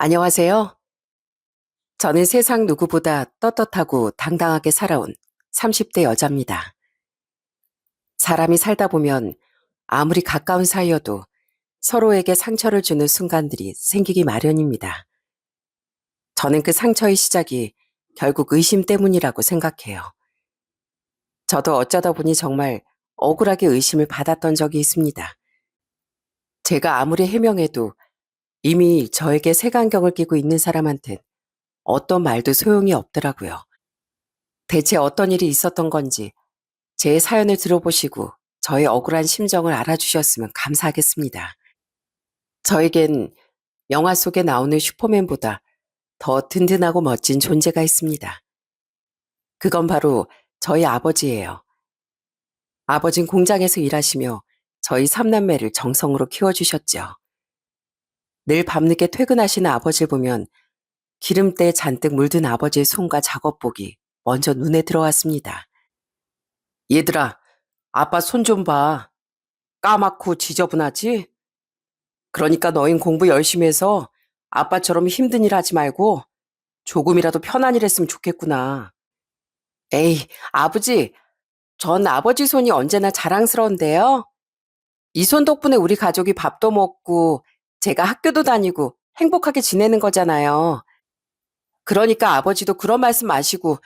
안녕하세요. 저는 세상 누구보다 떳떳하고 당당하게 살아온 30대 여자입니다. 사람이 살다 보면 아무리 가까운 사이여도 서로에게 상처를 주는 순간들이 생기기 마련입니다. 저는 그 상처의 시작이 결국 의심 때문이라고 생각해요. 저도 어쩌다 보니 정말 억울하게 의심을 받았던 적이 있습니다. 제가 아무리 해명해도 이미 저에게 색안경을 끼고 있는 사람한텐 어떤 말도 소용이 없더라고요. 대체 어떤 일이 있었던 건지 제 사연을 들어보시고 저의 억울한 심정을 알아주셨으면 감사하겠습니다. 저에겐 영화 속에 나오는 슈퍼맨보다 더 든든하고 멋진 존재가 있습니다. 그건 바로 저희 아버지예요. 아버진 공장에서 일하시며 저희 삼남매를 정성으로 키워주셨죠. 늘 밤늦게 퇴근하시는 아버지를 보면 기름때 잔뜩 물든 아버지의 손과 작업복이 먼저 눈에 들어왔습니다. 얘들아, 아빠 손 좀 봐. 까맣고 지저분하지? 그러니까 너흰 공부 열심히 해서 아빠처럼 힘든 일 하지 말고 조금이라도 편한 일 했으면 좋겠구나. 에이, 아버지, 전 아버지 손이 언제나 자랑스러운데요. 이 손 덕분에 우리 가족이 밥도 먹고 제가 학교도 다니고 행복하게 지내는 거잖아요. 그러니까 아버지도 그런 말씀 마시고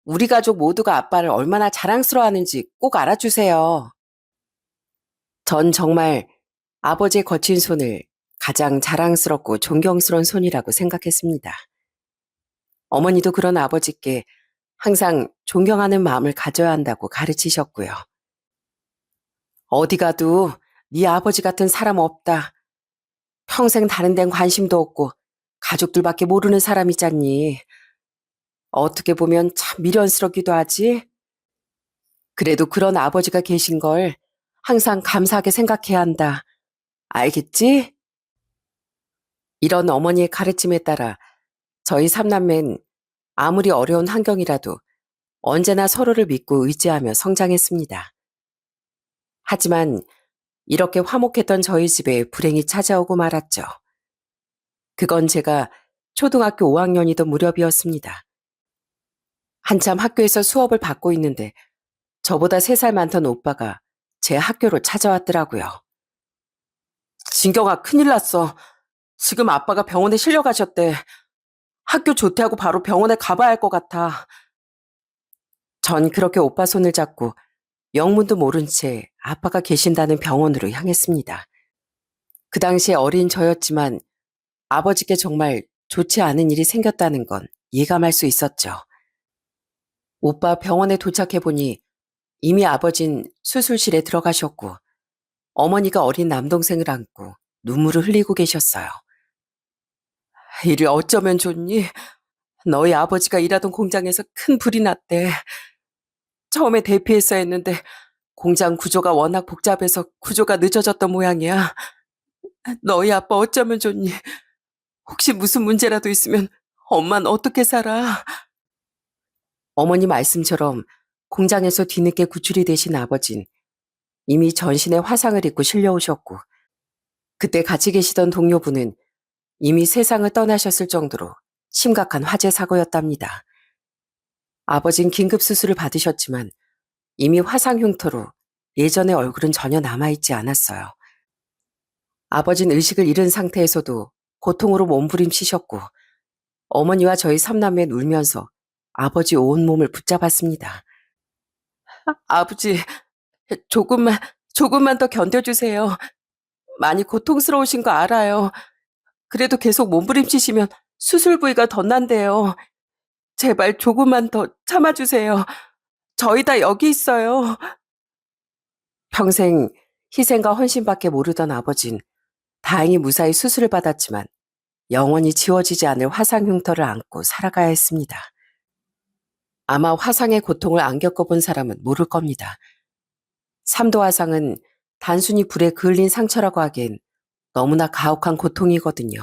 우리 가족 모두가 아빠를 얼마나 자랑스러워하는지 꼭 알아주세요. 전 정말 아버지의 거친 손을 가장 자랑스럽고 존경스러운 손이라고 생각했습니다. 어머니도 그런 아버지께 항상 존경하는 마음을 가져야 한다고 가르치셨고요. 어디 가도 네 아버지 같은 사람 없다. 평생 다른 데는 관심도 없고 가족들밖에 모르는 사람이잖니. 어떻게 보면 참 미련스럽기도 하지. 그래도 그런 아버지가 계신 걸 항상 감사하게 생각해야 한다. 알겠지? 이런 어머니의 가르침에 따라 저희 삼남매는 아무리 어려운 환경이라도 언제나 서로를 믿고 의지하며 성장했습니다. 하지만 이렇게 화목했던 저희 집에 불행이 찾아오고 말았죠. 그건 제가 초등학교 5학년이던 무렵이었습니다. 한참 학교에서 수업을 받고 있는데 저보다 3살 많던 오빠가 제 학교로 찾아왔더라고요. 진경아, 큰일 났어. 지금 아빠가 병원에 실려가셨대. 학교 조퇴하고 바로 병원에 가봐야 할 것 같아. 전 그렇게 오빠 손을 잡고 영문도 모른 채 아빠가 계신다는 병원으로 향했습니다. 그 당시에 어린 저였지만 아버지께 정말 좋지 않은 일이 생겼다는 건 예감할 수 있었죠. 오빠 병원에 도착해보니 이미 아버진 수술실에 들어가셨고 어머니가 어린 남동생을 안고 눈물을 흘리고 계셨어요. 이를 어쩌면 좋니? 너희 아버지가 일하던 공장에서 큰 불이 났대. 처음에 대피했어야 했는데 공장 구조가 워낙 복잡해서 구조가 늦어졌던 모양이야. 너희 아빠 어쩌면 좋니? 혹시 무슨 문제라도 있으면 엄만 어떻게 살아? 어머니 말씀처럼 공장에서 뒤늦게 구출이 되신 아버진 이미 전신에 화상을 입고 실려오셨고 그때 같이 계시던 동료분은 이미 세상을 떠나셨을 정도로 심각한 화재 사고였답니다. 아버진 긴급 수술을 받으셨지만 이미 화상 흉터로 예전의 얼굴은 전혀 남아있지 않았어요. 아버진 의식을 잃은 상태에서도 고통으로 몸부림치셨고 어머니와 저희 삼남매는 울면서 아버지 온몸을 붙잡았습니다. 아버지, 조금만 더 견뎌주세요. 많이 고통스러우신 거 알아요. 그래도 계속 몸부림치시면 수술 부위가 더 난대요. 제발 조금만 더 참아주세요. 저희 다 여기 있어요. 평생 희생과 헌신밖에 모르던 아버진 다행히 무사히 수술을 받았지만 영원히 지워지지 않을 화상 흉터를 안고 살아가야 했습니다. 아마 화상의 고통을 안 겪어본 사람은 모를 겁니다. 3도 화상은 단순히 불에 그을린 상처라고 하기엔 너무나 가혹한 고통이거든요.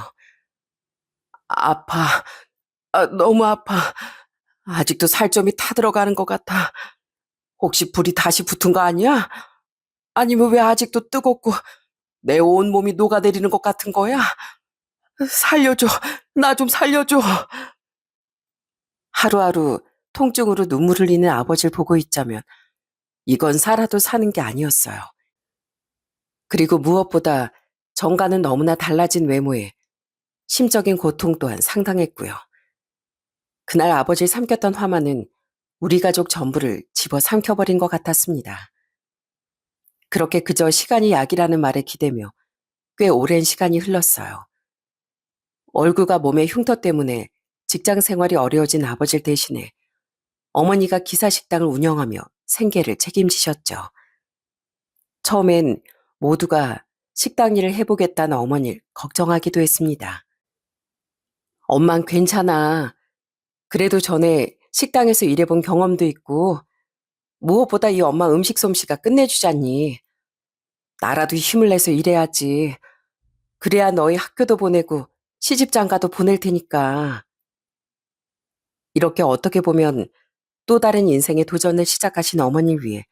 아파. 너무 아파. 아직도 살점이 타들어가는 것 같아. 혹시 불이 다시 붙은 거 아니야? 아니면 왜 아직도 뜨겁고 내 온몸이 녹아내리는 것 같은 거야? 살려줘. 나 좀 살려줘. 하루하루 통증으로 눈물 흘리는 아버지를 보고 있자면 이건 살아도 사는 게 아니었어요. 그리고 무엇보다 정과는 너무나 달라진 외모에 심적인 고통 또한 상당했고요. 그날 아버지를 삼켰던 화만은 우리 가족 전부를 집어 삼켜버린 것 같았습니다. 그렇게 그저 시간이 약이라는 말에 기대며 꽤 오랜 시간이 흘렀어요. 얼굴과 몸의 흉터 때문에 직장 생활이 어려워진 아버지를 대신해 어머니가 기사식당을 운영하며 생계를 책임지셨죠. 처음엔 모두가 식당 일을 해보겠다는 어머니를 걱정하기도 했습니다. 엄만 괜찮아. 그래도 전에 식당에서 일해본 경험도 있고 무엇보다 이 엄마 음식 솜씨가 끝내주잖니. 나라도 힘을 내서 일해야지. 그래야 너희 학교도 보내고 시집장가도 보낼 테니까. 이렇게 어떻게 보면 또 다른 인생의 도전을 시작하신 어머니를 위해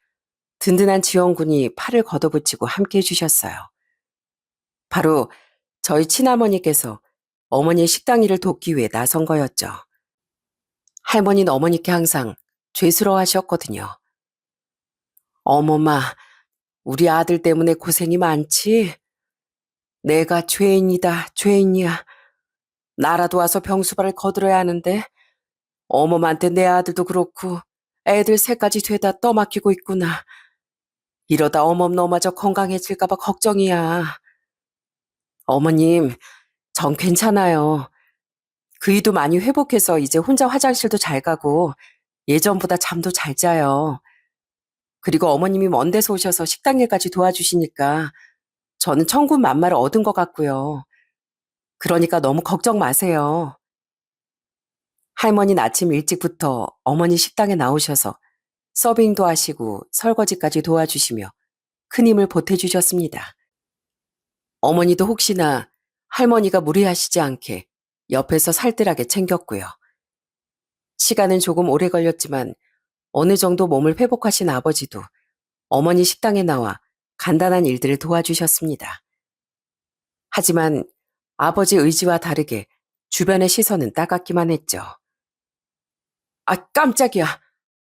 든든한 지원군이 팔을 걷어붙이고 함께 해주셨어요. 바로 저희 친할머니께서 어머니의 식당 일을 돕기 위해 나선 거였죠. 할머니는 어머니께 항상 죄스러워하셨거든요. 어머마, 우리 아들 때문에 고생이 많지? 내가 죄인이다, 죄인이야. 나라도 와서 병수발을 거들어야 하는데 어머마한테 내 아들도 그렇고 애들 셋까지 죄다 떠맡기고 있구나. 이러다 어멈 너마저 건강해질까봐 걱정이야. 어머님, 전 괜찮아요. 그이도 많이 회복해서 이제 혼자 화장실도 잘 가고 예전보다 잠도 잘 자요. 그리고 어머님이 먼 데서 오셔서 식당 일까지 도와주시니까 저는 천군만마를 얻은 것 같고요. 그러니까 너무 걱정 마세요. 할머니는 아침 일찍부터 어머니 식당에 나오셔서 서빙도 하시고 설거지까지 도와주시며 큰 힘을 보태주셨습니다. 어머니도 혹시나 할머니가 무리하시지 않게 옆에서 살뜰하게 챙겼고요. 시간은 조금 오래 걸렸지만 어느 정도 몸을 회복하신 아버지도 어머니 식당에 나와 간단한 일들을 도와주셨습니다. 하지만 아버지 의지와 다르게 주변의 시선은 따갑기만 했죠. 아, 깜짝이야.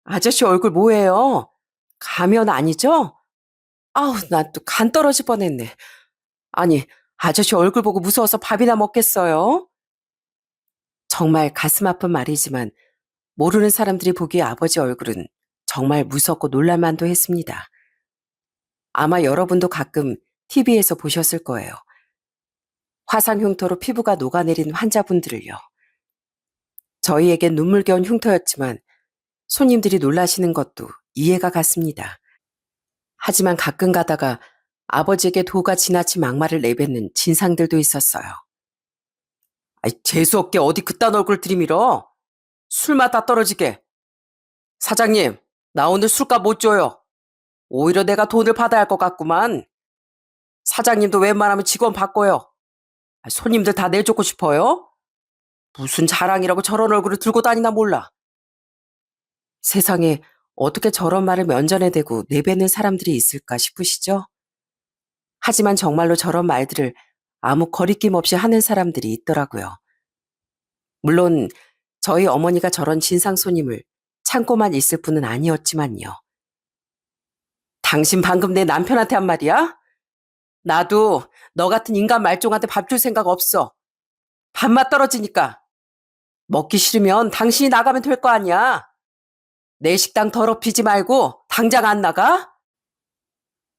아저씨 얼굴 뭐예요? 가면 아니죠? 아우, 나 또 간 떨어질 뻔했네. 아니, 아저씨 얼굴 보고 무서워서 밥이나 먹겠어요? 정말 가슴 아픈 말이지만 모르는 사람들이 보기에 아버지 얼굴은 정말 무섭고 놀랄만도 했습니다. 아마 여러분도 가끔 TV에서 보셨을 거예요. 화상 흉터로 피부가 녹아내린 환자분들을요. 저희에겐 눈물겨운 흉터였지만 손님들이 놀라시는 것도 이해가 갔습니다. 하지만 가끔 가다가 아버지에게 도가 지나친 막말을 내뱉는 진상들도 있었어요. 아이, 재수없게 어디 그딴 얼굴 들이밀어? 술맛 다 떨어지게. 사장님, 나 오늘 술값 못 줘요. 오히려 내가 돈을 받아야 할 것 같구만. 사장님도 웬만하면 직원 바꿔요. 손님들 다 내쫓고 싶어요? 무슨 자랑이라고 저런 얼굴을 들고 다니나 몰라. 세상에 어떻게 저런 말을 면전에 대고 내뱉는 사람들이 있을까 싶으시죠? 하지만 정말로 저런 말들을 아무 거리낌 없이 하는 사람들이 있더라고요. 물론 저희 어머니가 저런 진상 손님을 참고만 있을 뿐은 아니었지만요. 당신 방금 내 남편한테 한 말이야? 나도 너 같은 인간 말종한테 밥 줄 생각 없어. 밥맛 떨어지니까. 먹기 싫으면 당신이 나가면 될 거 아니야. 내 식당 더럽히지 말고 당장 안 나가?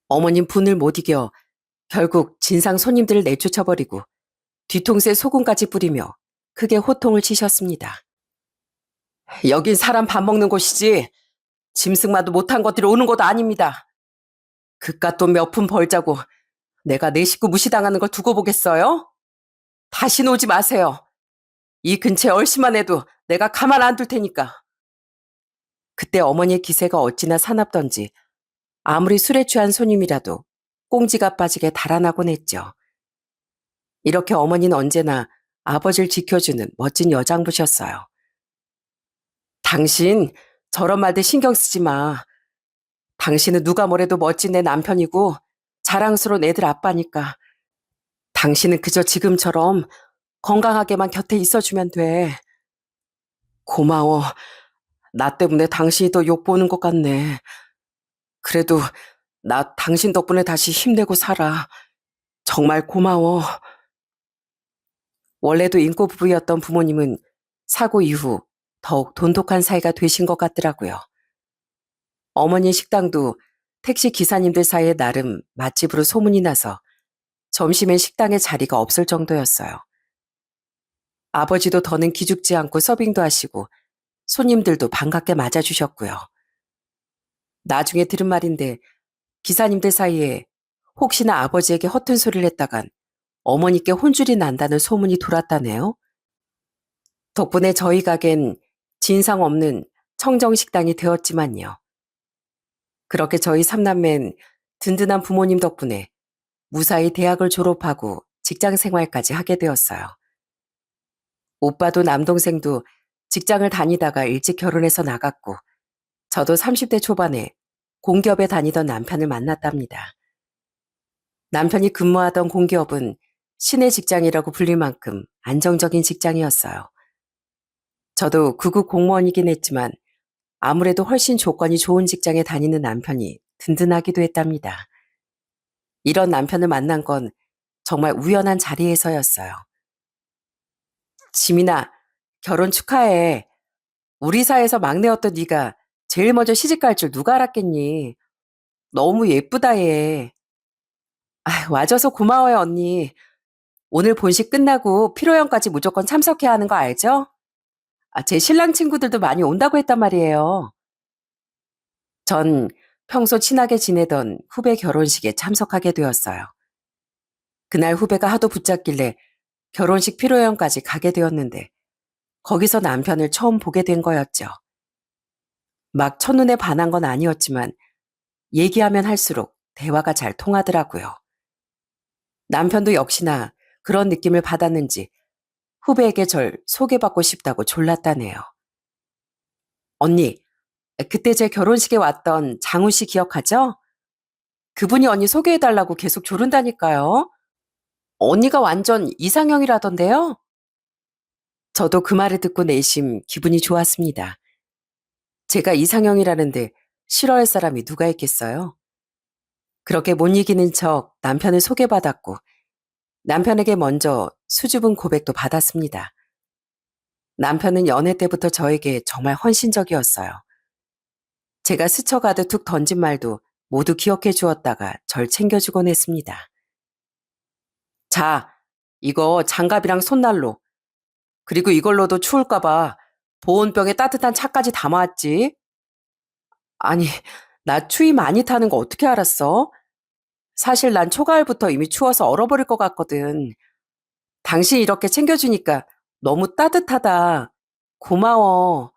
어머님 분을 못 이겨 결국 진상 손님들을 내쫓아버리고 뒤통수에 소금까지 뿌리며 크게 호통을 치셨습니다. 여긴 사람 밥 먹는 곳이지 짐승마도 못한 것들이 오는 곳 아닙니다. 그깟 돈 몇 푼 벌자고 내가 내 식구 무시당하는 걸 두고 보겠어요? 다시 오지 마세요. 이 근처에 얼씨만 해도 내가 가만 안 둘 테니까. 그때 어머니의 기세가 어찌나 사납던지 아무리 술에 취한 손님이라도 꽁지가 빠지게 달아나곤 했죠. 이렇게 어머니는 언제나 아버지를 지켜주는 멋진 여장부셨어요. 당신 저런 말들 신경 쓰지 마. 당신은 누가 뭐래도 멋진 내 남편이고 자랑스러운 애들 아빠니까. 당신은 그저 지금처럼 건강하게만 곁에 있어주면 돼. 고마워. 나 때문에 당신이 더 욕보는 것 같네. 그래도 나 당신 덕분에 다시 힘내고 살아. 정말 고마워. 원래도 인고 부부였던 부모님은 사고 이후 더욱 돈독한 사이가 되신 것 같더라고요. 어머니 식당도 택시 기사님들 사이에 나름 맛집으로 소문이 나서 점심엔 식당에 자리가 없을 정도였어요. 아버지도 더는 기죽지 않고 서빙도 하시고 손님들도 반갑게 맞아주셨고요. 나중에 들은 말인데 기사님들 사이에 혹시나 아버지에게 허튼 소리를 했다간 어머니께 혼쭐이 난다는 소문이 돌았다네요. 덕분에 저희 가겐 진상 없는 청정식당이 되었지만요. 그렇게 저희 삼남매는 든든한 부모님 덕분에 무사히 대학을 졸업하고 직장 생활까지 하게 되었어요. 오빠도 남동생도 직장을 다니다가 일찍 결혼해서 나갔고 저도 30대 초반에 공기업에 다니던 남편을 만났답니다. 남편이 근무하던 공기업은 시내 직장이라고 불릴 만큼 안정적인 직장이었어요. 저도 극우 공무원이긴 했지만 아무래도 훨씬 조건이 좋은 직장에 다니는 남편이 든든하기도 했답니다. 이런 남편을 만난 건 정말 우연한 자리에서였어요. 지민아, 결혼 축하해. 우리 사이에서 막내였던 네가 제일 먼저 시집갈 줄 누가 알았겠니? 너무 예쁘다 얘. 와줘서 고마워요 언니. 오늘 본식 끝나고 피로연까지 무조건 참석해야 하는 거 알죠? 제 신랑 친구들도 많이 온다고 했단 말이에요. 전 평소 친하게 지내던 후배 결혼식에 참석하게 되었어요. 그날 후배가 하도 붙잡길래 결혼식 피로연까지 가게 되었는데 거기서 남편을 처음 보게 된 거였죠. 막 첫눈에 반한 건 아니었지만 얘기하면 할수록 대화가 잘 통하더라고요. 남편도 역시나 그런 느낌을 받았는지 후배에게 절 소개받고 싶다고 졸랐다네요. 언니, 그때 제 결혼식에 왔던 장훈 씨 기억하죠? 그분이 언니 소개해달라고 계속 조른다니까요. 언니가 완전 이상형이라던데요? 저도 그 말을 듣고 내심 기분이 좋았습니다. 제가 이상형이라는데 싫어할 사람이 누가 있겠어요? 그렇게 못 이기는 척 남편을 소개받았고 남편에게 먼저 수줍은 고백도 받았습니다. 남편은 연애 때부터 저에게 정말 헌신적이었어요. 제가 스쳐가듯 툭 던진 말도 모두 기억해 주었다가 절 챙겨주곤 했습니다. 자, 이거 장갑이랑 손난로, 그리고 이걸로도 추울까봐 보온병에 따뜻한 차까지 담아왔지. 아니, 나 추위 많이 타는 거 어떻게 알았어? 사실 난 초가을부터 이미 추워서 얼어버릴 것 같거든. 당신 이렇게 챙겨주니까 너무 따뜻하다. 고마워.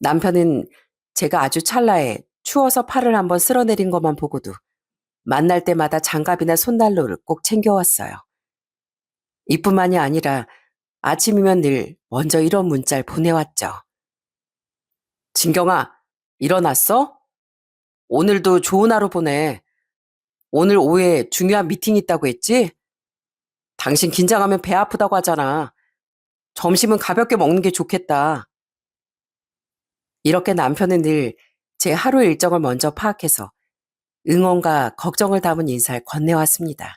남편은 제가 아주 찰나에 추워서 팔을 한번 쓸어내린 것만 보고도 만날 때마다 장갑이나 손난로를 꼭 챙겨왔어요. 이뿐만이 아니라 아침이면 늘 먼저 이런 문자를 보내왔죠. 진경아, 일어났어? 오늘도 좋은 하루 보내. 오늘 오후에 중요한 미팅 있다고 했지? 당신 긴장하면 배 아프다고 하잖아. 점심은 가볍게 먹는 게 좋겠다. 이렇게 남편은 늘 제 하루 일정을 먼저 파악해서 응원과 걱정을 담은 인사를 건네왔습니다.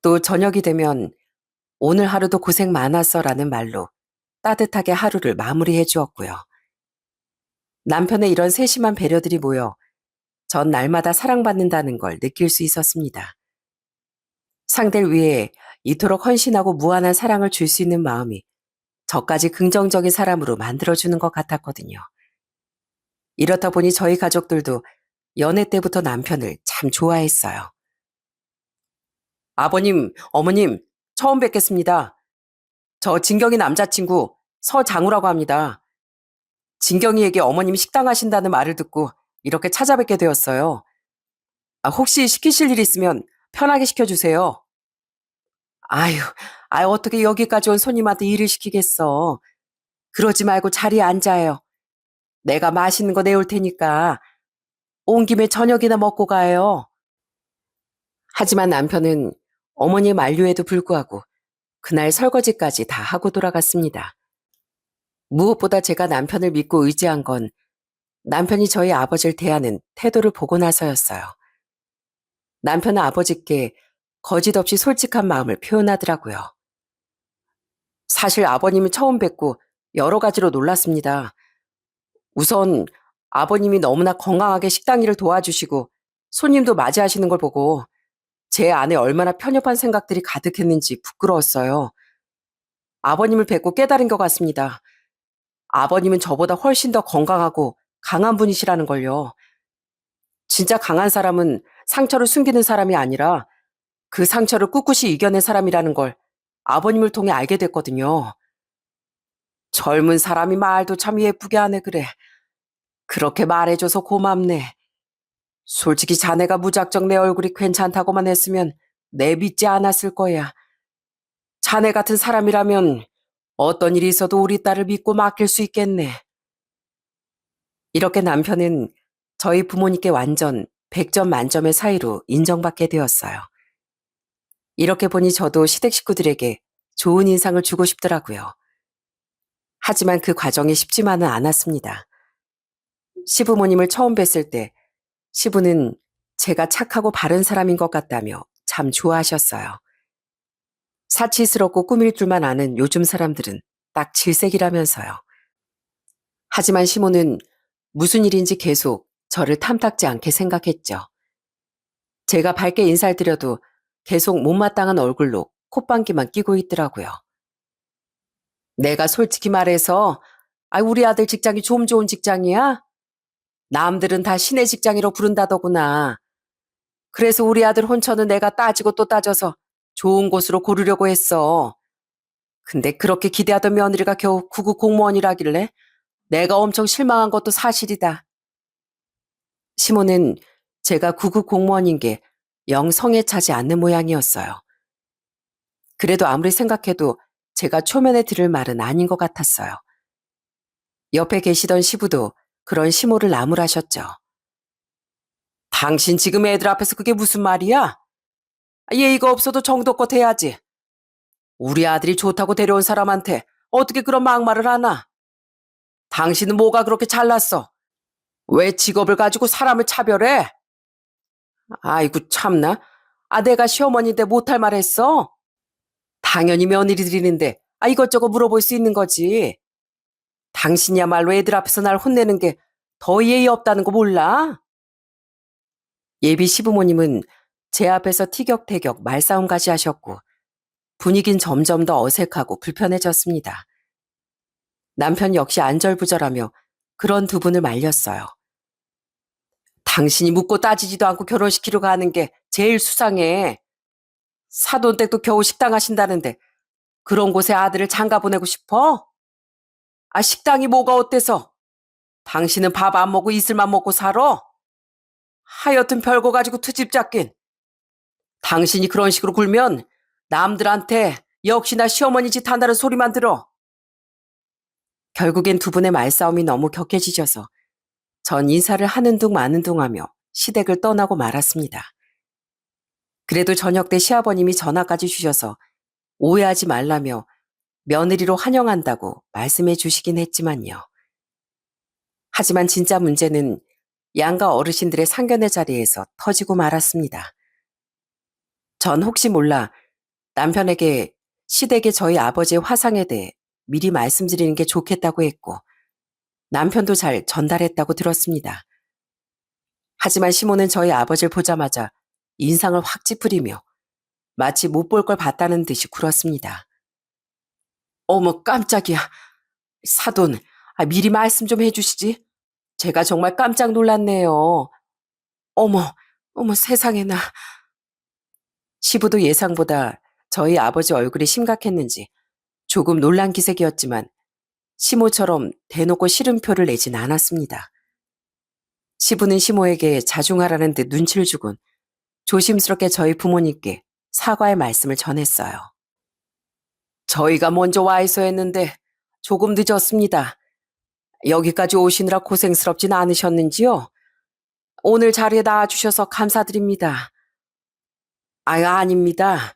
또 저녁이 되면 오늘 하루도 고생 많았어 라는 말로 따뜻하게 하루를 마무리해 주었고요. 남편의 이런 세심한 배려들이 모여 전 날마다 사랑받는다는 걸 느낄 수 있었습니다. 상대를 위해 이토록 헌신하고 무한한 사랑을 줄 수 있는 마음이 저까지 긍정적인 사람으로 만들어주는 것 같았거든요. 이렇다 보니 저희 가족들도 연애 때부터 남편을 참 좋아했어요. 아버님, 어머님, 처음 뵙겠습니다. 저 진경이 남자친구 서장우라고 합니다. 진경이에게 어머님 식당 하신다는 말을 듣고 이렇게 찾아뵙게 되었어요. 혹시 시키실 일 있으면 편하게 시켜주세요. 아유, 어떻게 여기까지 온 손님한테 일을 시키겠어. 그러지 말고 자리에 앉아요. 내가 맛있는 거 내올 테니까 온 김에 저녁이나 먹고 가요. 하지만 남편은 어머니의 만류에도 불구하고 그날 설거지까지 다 하고 돌아갔습니다. 무엇보다 제가 남편을 믿고 의지한 건 남편이 저희 아버지를 대하는 태도를 보고 나서였어요. 남편은 아버지께 거짓 없이 솔직한 마음을 표현하더라고요. 사실 아버님을 처음 뵙고 여러 가지로 놀랐습니다. 우선 아버님이 너무나 건강하게 식당 일을 도와주시고 손님도 맞이하시는 걸 보고 제 안에 얼마나 편협한 생각들이 가득했는지 부끄러웠어요. 아버님을 뵙고 깨달은 것 같습니다. 아버님은 저보다 훨씬 더 건강하고 강한 분이시라는 걸요. 진짜 강한 사람은 상처를 숨기는 사람이 아니라 그 상처를 꿋꿋이 이겨낸 사람이라는 걸 아버님을 통해 알게 됐거든요. 젊은 사람이 말도 참 예쁘게 하네 그래. 그렇게 말해줘서 고맙네. 솔직히 자네가 무작정 내 얼굴이 괜찮다고만 했으면 내믿지 않았을 거야. 자네 같은 사람이라면 어떤 일이 있어도 우리 딸을 믿고 맡길 수 있겠네. 이렇게 남편은 저희 부모님께 완전 100점 만점의 사이로 인정받게 되었어요. 이렇게 보니 저도 시댁 식구들에게 좋은 인상을 주고 싶더라고요. 하지만 그 과정이 쉽지만은 않았습니다. 시부모님을 처음 뵀을 때 시부는 제가 착하고 바른 사람인 것 같다며 참 좋아하셨어요. 사치스럽고 꾸밀 줄만 아는 요즘 사람들은 딱 질색이라면서요. 하지만 시모는 무슨 일인지 계속 저를 탐탁지 않게 생각했죠. 제가 밝게 인사를 드려도 계속 못마땅한 얼굴로 콧방귀만 끼고 있더라고요. 내가 솔직히 말해서 우리 아들 직장이 좀 좋은 직장이야? 남들은 다 신의 직장이라고 부른다더구나. 그래서 우리 아들 혼처는 내가 따지고 또 따져서 좋은 곳으로 고르려고 했어. 근데 그렇게 기대하던 며느리가 겨우 구급 공무원이라길래 내가 엄청 실망한 것도 사실이다. 시모는 제가 구급 공무원인 게 영 성에 차지 않는 모양이었어요. 그래도 아무리 생각해도 제가 초면에 들을 말은 아닌 것 같았어요. 옆에 계시던 시부도 그런 시모를 나무라셨죠. 당신 지금 애들 앞에서 그게 무슨 말이야? 예의가 없어도 정도껏 해야지. 우리 아들이 좋다고 데려온 사람한테 어떻게 그런 막말을 하나? 당신은 뭐가 그렇게 잘났어? 왜 직업을 가지고 사람을 차별해? 아이고 참나. 내가 시어머니인데 못할 말 했어? 당연히 며느리들인데 이것저것 물어볼 수 있는 거지. 당신이야말로 애들 앞에서 날 혼내는 게 더 예의 없다는 거 몰라? 예비 시부모님은 제 앞에서 티격태격 말싸움까지 하셨고 분위긴 점점 더 어색하고 불편해졌습니다. 남편 역시 안절부절하며 그런 두 분을 말렸어요. 당신이 묻고 따지지도 않고 결혼시키려고 하는 게 제일 수상해. 사돈댁도 겨우 식당 하신다는데 그런 곳에 아들을 장가 보내고 싶어? 식당이 뭐가 어때서? 당신은 밥 안 먹고 이슬만 먹고 살아? 하여튼 별거 가지고 트집 잡긴. 당신이 그런 식으로 굴면 남들한테 역시나 시어머니 짓 한다는 소리만 들어. 결국엔 두 분의 말싸움이 너무 격해지셔서 전 인사를 하는 둥 마는 둥 하며 시댁을 떠나고 말았습니다. 그래도 저녁 때 시아버님이 전화까지 주셔서 오해하지 말라며 며느리로 환영한다고 말씀해 주시긴 했지만요. 하지만 진짜 문제는 양가 어르신들의 상견례 자리에서 터지고 말았습니다. 전 혹시 몰라 남편에게 시댁의 저희 아버지의 화상에 대해 미리 말씀드리는 게 좋겠다고 했고 남편도 잘 전달했다고 들었습니다. 하지만 시모는 저희 아버지를 보자마자 인상을 확 찌푸리며 마치 못 볼 걸 봤다는 듯이 굴었습니다. 어머 깜짝이야. 사돈, 미리 말씀 좀 해주시지. 제가 정말 깜짝 놀랐네요. 어머, 어머 세상에나. 시부도 예상보다 저희 아버지 얼굴이 심각했는지 조금 놀란 기색이었지만 시모처럼 대놓고 싫음표를 내진 않았습니다. 시부는 시모에게 자중하라는 듯 눈치를 주곤 조심스럽게 저희 부모님께 사과의 말씀을 전했어요. 저희가 먼저 와 있어야 했는데 조금 늦었습니다. 여기까지 오시느라 고생스럽진 않으셨는지요? 오늘 자리에 나와주셔서 감사드립니다. 아닙니다.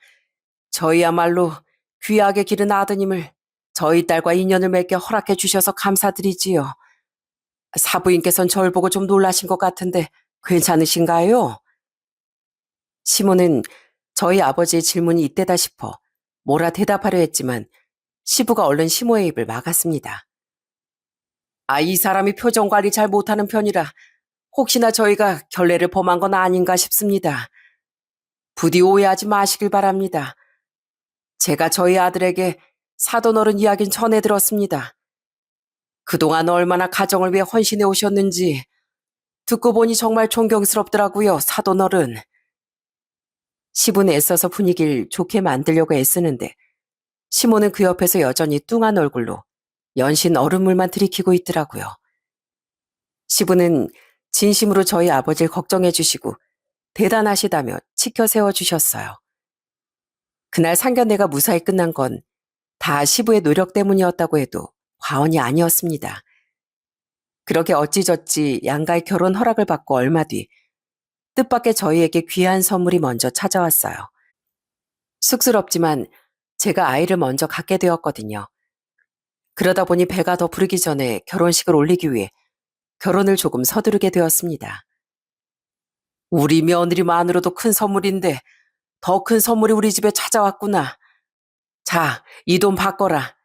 저희야말로 귀하게 기른 아드님을 저희 딸과 인연을 맺게 허락해 주셔서 감사드리지요. 사부인께서는 절 보고 좀 놀라신 것 같은데 괜찮으신가요? 시모는 저희 아버지의 질문이 이때다 싶어 뭐라 대답하려 했지만 시부가 얼른 시모의 입을 막았습니다. 이 사람이 표정 관리 잘 못하는 편이라 혹시나 저희가 결례를 범한 건 아닌가 싶습니다. 부디 오해하지 마시길 바랍니다. 제가 저희 아들에게 사돈어른 이야기는 전해 들었습니다. 그동안 얼마나 가정을 위해 헌신해 오셨는지 듣고 보니 정말 존경스럽더라고요, 사돈어른. 시부는 애써서 분위기를 좋게 만들려고 애쓰는데 시모는 그 옆에서 여전히 뚱한 얼굴로 연신 얼음물만 들이키고 있더라고요. 시부는 진심으로 저희 아버지를 걱정해 주시고 대단하시다며 치켜 세워주셨어요. 그날 상견례가 무사히 끝난 건 다 시부의 노력 때문이었다고 해도 과언이 아니었습니다. 그렇게 어찌저찌 양가의 결혼 허락을 받고 얼마 뒤 뜻밖의 저희에게 귀한 선물이 먼저 찾아왔어요. 쑥스럽지만 제가 아이를 먼저 갖게 되었거든요. 그러다 보니 배가 더 부르기 전에 결혼식을 올리기 위해 결혼을 조금 서두르게 되었습니다. 우리 며느리만으로도 큰 선물인데 더 큰 선물이 우리 집에 찾아왔구나. 자, 이 돈 받거라.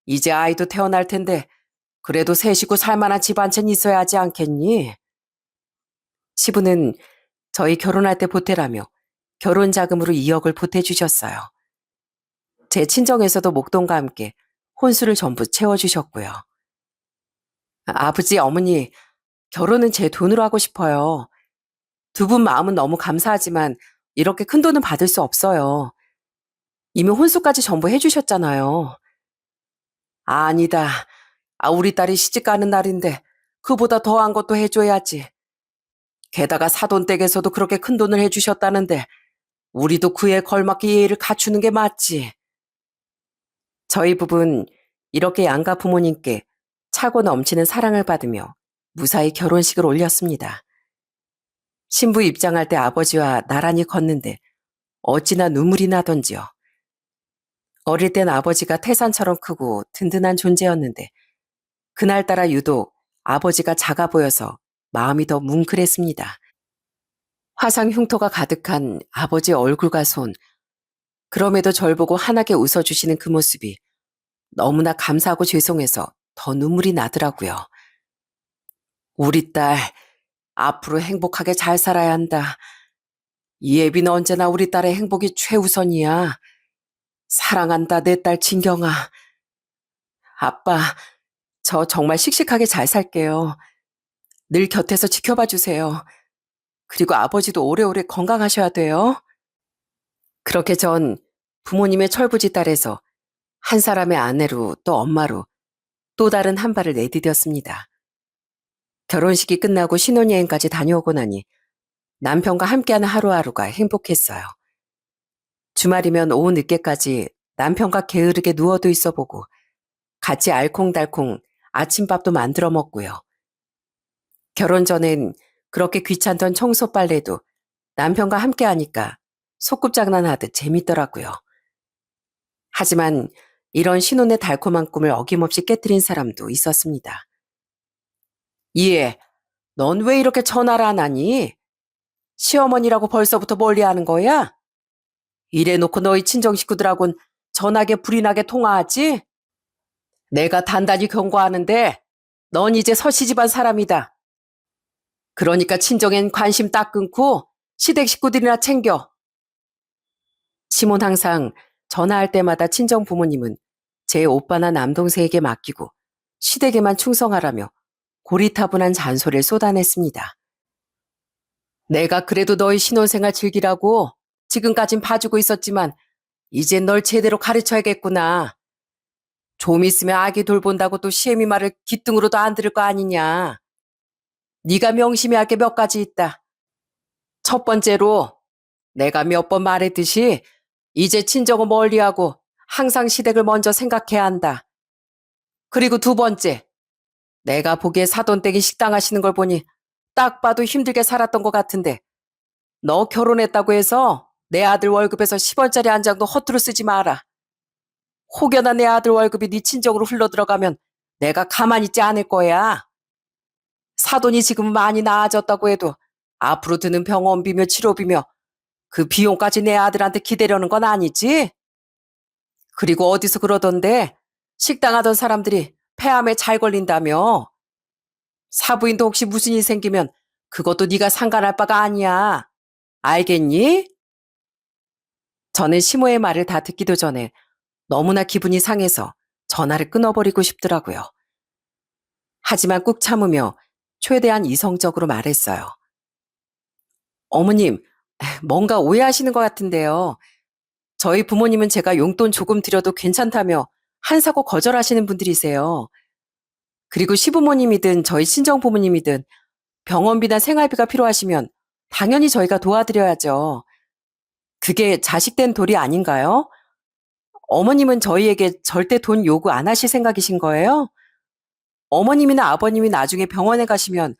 이제 아이도 태어날 텐데 그래도 새 식구 살만한 집 한 채는 있어야 하지 않겠니? 시부는 저희 결혼할 때 보태라며 결혼 자금으로 2억을 보태주셨어요. 제 친정에서도 목돈과 함께 혼수를 전부 채워주셨고요. 아버지, 어머니, 결혼은 제 돈으로 하고 싶어요. 두 분 마음은 너무 감사하지만 이렇게 큰 돈은 받을 수 없어요. 이미 혼수까지 전부 해주셨잖아요. 아니다. 우리 딸이 시집 가는 날인데 그보다 더한 것도 해줘야지. 게다가 사돈댁에서도 그렇게 큰 돈을 해주셨다는데 우리도 그에 걸맞게 예의를 갖추는 게 맞지. 저희 부부는 이렇게 양가 부모님께 차고 넘치는 사랑을 받으며 무사히 결혼식을 올렸습니다. 신부 입장할 때 아버지와 나란히 걷는데 어찌나 눈물이 나던지요. 어릴 땐 아버지가 태산처럼 크고 든든한 존재였는데 그날따라 유독 아버지가 작아 보여서 마음이 더 뭉클했습니다. 화상 흉터가 가득한 아버지의 얼굴과 손, 그럼에도 절 보고 환하게 웃어주시는 그 모습이 너무나 감사하고 죄송해서 더 눈물이 나더라고요. 우리 딸, 앞으로 행복하게 잘 살아야 한다. 예비는 언제나 우리 딸의 행복이 최우선이야. 사랑한다, 내 딸 진경아. 아빠, 저 정말 씩씩하게 잘 살게요. 늘 곁에서 지켜봐 주세요. 그리고 아버지도 오래오래 건강하셔야 돼요. 그렇게 전 부모님의 철부지 딸에서 한 사람의 아내로 또 엄마로 또 다른 한 발을 내디뎠습니다. 결혼식이 끝나고 신혼여행까지 다녀오고 나니 남편과 함께하는 하루하루가 행복했어요. 주말이면 오후 늦게까지 남편과 게으르게 누워도 있어 보고 같이 알콩달콩 아침밥도 만들어 먹고요. 결혼 전엔 그렇게 귀찮던 청소 빨래도 남편과 함께 하니까 소꿉장난하듯 재밌더라고요. 하지만 이런 신혼의 달콤한 꿈을 어김없이 깨뜨린 사람도 있었습니다. 예, 넌 왜 이렇게 전화를 안 하니? 시어머니라고 벌써부터 멀리하는 거야? 이래놓고 너희 친정 식구들하고는 전화게 불이 나게 통화하지? 내가 단단히 경고하는데 넌 이제 서씨 집안 사람이다. 그러니까 친정엔 관심 딱 끊고 시댁 식구들이나 챙겨. 시몬 항상 전화할 때마다 친정 부모님은 제 오빠나 남동생에게 맡기고 시댁에만 충성하라며 고리타분한 잔소리를 쏟아냈습니다. 내가 그래도 너희 신혼생활 즐기라고 지금까진 봐주고 있었지만 이젠 널 제대로 가르쳐야겠구나. 좀 있으면 아기 돌본다고 또 시애미 말을 귓등으로도 안 들을 거 아니냐. 네가 명심해야 할 게 몇 가지 있다. 첫 번째로 내가 몇 번 말했듯이 이제 친정을 멀리하고 항상 시댁을 먼저 생각해야 한다. 그리고 두 번째, 내가 보기에 사돈댁이 식당 하시는 걸 보니 딱 봐도 힘들게 살았던 것 같은데 너 결혼했다고 해서 내 아들 월급에서 10원짜리 한 장도 허투루 쓰지 마라. 혹여나 내 아들 월급이 네 친정으로 흘러들어가면 내가 가만히 있지 않을 거야. 사돈이 지금 많이 나아졌다고 해도 앞으로 드는 병원비며 치료비며 그 비용까지 내 아들한테 기대려는 건 아니지? 그리고 어디서 그러던데 식당 하던 사람들이 폐암에 잘 걸린다며. 사부인도 혹시 무슨 일 생기면 그것도 네가 상관할 바가 아니야. 알겠니? 저는 시모의 말을 다 듣기도 전에 너무나 기분이 상해서 전화를 끊어버리고 싶더라고요. 하지만 꾹 참으며 최대한 이성적으로 말했어요. 어머님, 뭔가 오해하시는 것 같은데요. 저희 부모님은 제가 용돈 조금 드려도 괜찮다며 한사코 거절하시는 분들이세요. 그리고 시부모님이든 저희 친정부모님이든 병원비나 생활비가 필요하시면 당연히 저희가 도와드려야죠. 그게 자식된 도리 아닌가요? 어머님은 저희에게 절대 돈 요구 안 하실 생각이신 거예요? 어머님이나 아버님이 나중에 병원에 가시면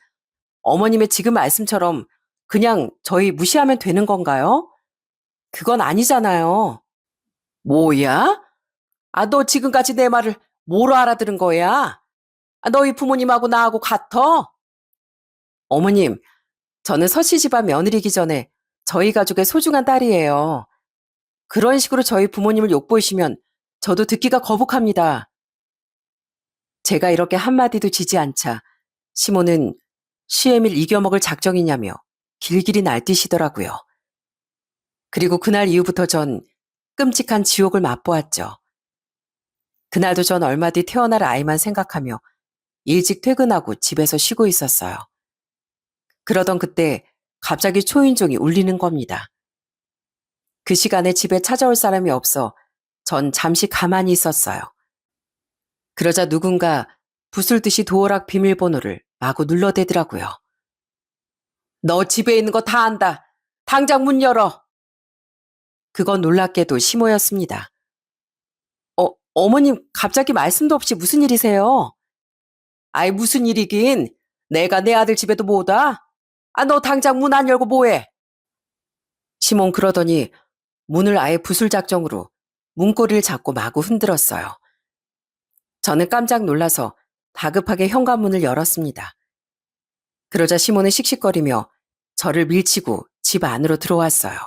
어머님의 지금 말씀처럼 그냥 저희 무시하면 되는 건가요? 그건 아니잖아요. 뭐야? 너 지금까지 내 말을 뭐로 알아들은 거야? 너희 부모님하고 나하고 같아? 어머님, 저는 서씨 집안 며느리기 전에 저희 가족의 소중한 딸이에요. 그런 식으로 저희 부모님을 욕보이시면 저도 듣기가 거북합니다. 제가 이렇게 한마디도 지지 않자 시모는 시애미를 이겨먹을 작정이냐며 길길이 날뛰시더라고요. 그리고 그날 이후부터 전 끔찍한 지옥을 맛보았죠. 그날도 전 얼마 뒤 태어날 아이만 생각하며 일찍 퇴근하고 집에서 쉬고 있었어요. 그러던 그때 갑자기 초인종이 울리는 겁니다. 그 시간에 집에 찾아올 사람이 없어 전 잠시 가만히 있었어요. 그러자 누군가 부술듯이 도어락 비밀번호를 마구 눌러대더라고요. 너 집에 있는 거 다 안다. 당장 문 열어. 그건 놀랍게도 시모였습니다. 어머님 갑자기 말씀도 없이 무슨 일이세요? 아이 무슨 일이긴. 내가 내 아들 집에도 못 와? 너 당장 문 안 열고 뭐해? 시몬 그러더니 문을 아예 부술 작정으로 문고리를 잡고 마구 흔들었어요. 저는 깜짝 놀라서 다급하게 현관문을 열었습니다. 그러자 시몬은 씩씩거리며 저를 밀치고 집 안으로 들어왔어요.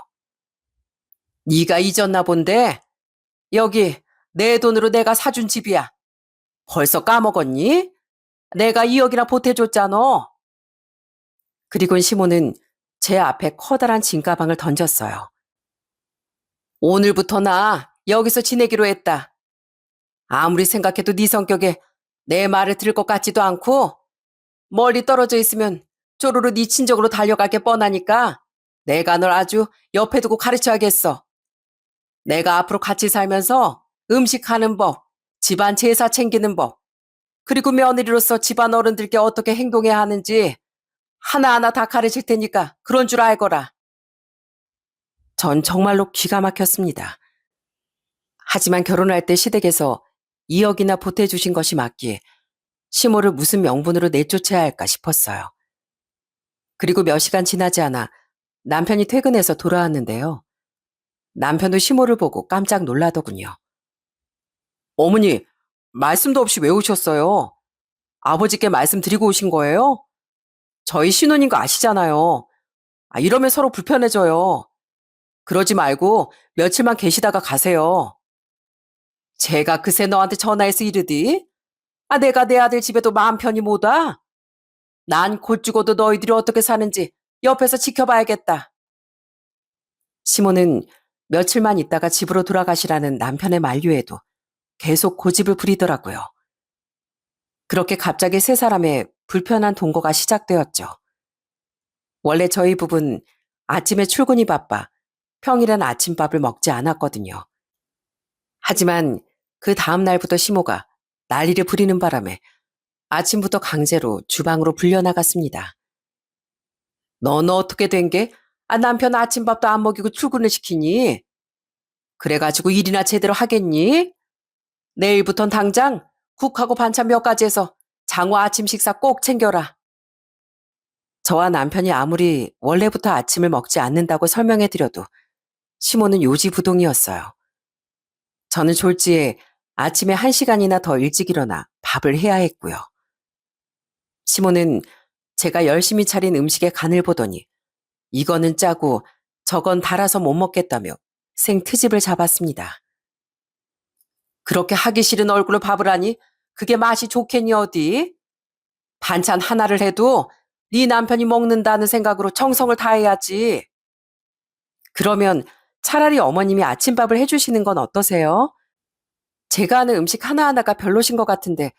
네가 잊었나 본데? 여기 내 돈으로 내가 사준 집이야. 벌써 까먹었니? 내가 2억이나 보태줬잖아. 그리고 시몬은 제 앞에 커다란 진가방을 던졌어요. 오늘부터 나 여기서 지내기로 했다. 아무리 생각해도 네 성격에 내 말을 들을 것 같지도 않고 멀리 떨어져 있으면 쪼르르 네 친정으로 달려갈 게 뻔하니까 내가 널 아주 옆에 두고 가르쳐야겠어. 내가 앞으로 같이 살면서 음식하는 법, 집안 제사 챙기는 법, 그리고 며느리로서 집안 어른들께 어떻게 행동해야 하는지 하나하나 다 가르칠 테니까 그런 줄 알거라. 전 정말로 기가 막혔습니다. 하지만 결혼할 때 시댁에서 2억이나 보태주신 것이 맞기에 시모를 무슨 명분으로 내쫓아야 할까 싶었어요. 그리고 몇 시간 지나지 않아 남편이 퇴근해서 돌아왔는데요. 남편도 시모를 보고 깜짝 놀라더군요. 어머니, 말씀도 없이 왜 오셨어요? 아버지께 말씀드리고 오신 거예요? 저희 신혼인 거 아시잖아요. 이러면 서로 불편해져요. 그러지 말고 며칠만 계시다가 가세요. 제가 그새 너한테 전화해서 이르디? 내가 내 아들 집에도 마음 편히 못 와? 난 곧 죽어도 너희들이 어떻게 사는지 옆에서 지켜봐야겠다. 시모는 며칠만 있다가 집으로 돌아가시라는 남편의 만류에도 계속 고집을 부리더라고요. 그렇게 갑자기 세 사람의 불편한 동거가 시작되었죠. 원래 저희 부부는 아침에 출근이 바빠 평일엔 아침밥을 먹지 않았거든요. 하지만 그 다음 날부터 시모가 난리를 부리는 바람에 아침부터 강제로 주방으로 불려나갔습니다. 넌 어떻게 된 게? 남편 아침밥도 안 먹이고 출근을 시키니? 그래가지고 일이나 제대로 하겠니? 내일부턴 당장 국하고 반찬 몇 가지 해서 장화 아침 식사 꼭 챙겨라. 저와 남편이 아무리 원래부터 아침을 먹지 않는다고 설명해드려도 시모는 요지부동이었어요. 저는 졸지에 아침에 1시간이나 더 일찍 일어나 밥을 해야 했고요. 시모는 제가 열심히 차린 음식에 간을 보더니 이거는 짜고 저건 달아서 못 먹겠다며 생트집을 잡았습니다. 그렇게 하기 싫은 얼굴로 밥을 하니 그게 맛이 좋겠니 어디? 반찬 하나를 해도 네 남편이 먹는다는 생각으로 정성을 다해야지. 그러면 차라리 어머님이 아침밥을 해주시는 건 어떠세요? 제가 하는 음식 하나하나가 별로신 것 같은데